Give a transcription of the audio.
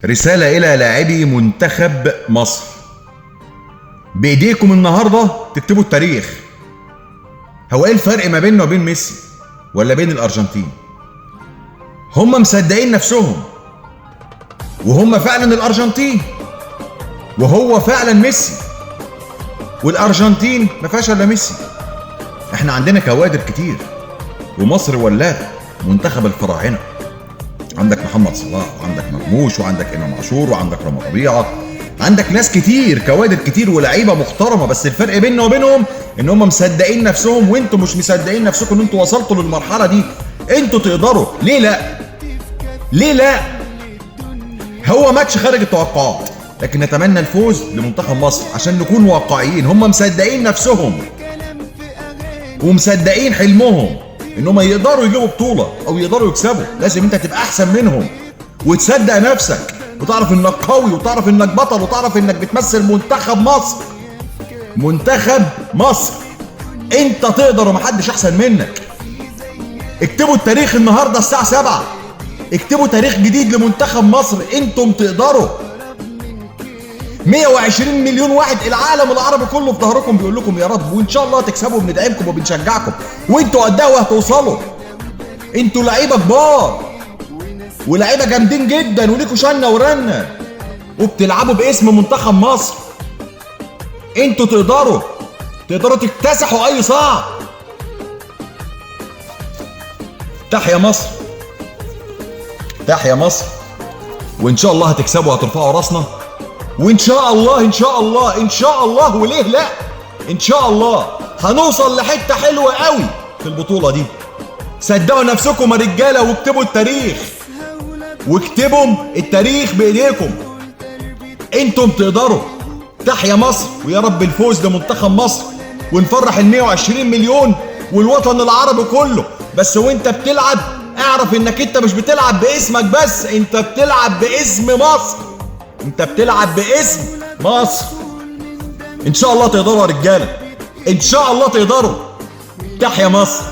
رسالة إلى لاعبي منتخب مصر. بإيديكم النهاردة تكتبوا التاريخ. هو إيه الفرق ما بيننا وبين ميسي ولا بين الأرجنتين؟ هم مصدقين نفسهم وهم فعلا الأرجنتين، وهو فعلا ميسي، والأرجنتين ما فيهاش إلا ميسي. إحنا عندنا كوادر كتير ومصر ولادة منتخب الفراعنة. عندك محمد صلاح وعندك مرموش وعندك امام عاشور وعندك رامي ربيعه، عندك ناس كتير كوادر كتير ولاعيبه محترمه، بس الفرق بيننا وبينهم ان هم مصدقين نفسهم وانتم مش مصدقين نفسكم ان انتوا وصلتوا للمرحله دي. انتوا تقدروا، ليه لا؟ ليه لا؟ هو ماتش خارج التوقعات، لكن نتمنى الفوز لمنتخب مصر عشان نكون واقعيين. هم مصدقين نفسهم ومصدقين حلمهم انهم يقدروا يجيبوا بطوله او يقدروا يكسبوا. لازم انت تبقى احسن منهم وتصدق نفسك وتعرف انك قوي وتعرف انك بطل وتعرف انك بتمثل منتخب مصر. منتخب مصر انت تقدر ومحدش احسن منك. اكتبوا التاريخ النهارده الساعه 7، اكتبوا تاريخ جديد لمنتخب مصر. انتم تقدروا. 120 مليون واحد، العالم العربي كله في ظهركم بيقول لكم يا رب، وان شاء الله تكسبوا، بندعمكم وبنشجعكم، وانتوا قدها وهتوصلوا. انتوا لعيبه كبار ولاعيبه جامدين جدا وليكوا شنه ورنه وبتلعبوا باسم منتخب مصر. انتوا تقدروا تكتسحوا اي صعب. تحيا مصر، تحيا مصر، وان شاء الله هتكسبوا وهترفعوا راسنا، وان شاء الله ان شاء الله ان شاء الله، وليه لا؟ ان شاء الله هنوصل لحته حلوه قوي في البطوله دي. صدقوا نفسكم يا رجاله واكتبوا التاريخ، واكتبوا التاريخ بايديكم. انتم تقدروا. تحيا مصر، ويا رب الفوز لمنتخب مصر ونفرح ال 120 مليون والوطن العربي كله. بس وانت بتلعب اعرف انك انت مش بتلعب باسمك بس، انت بتلعب باسم مصر. انت بتلعب باسم مصر. ان شاء الله تقدروا يا رجاله، ان شاء الله تقدروا. تحيا مصر.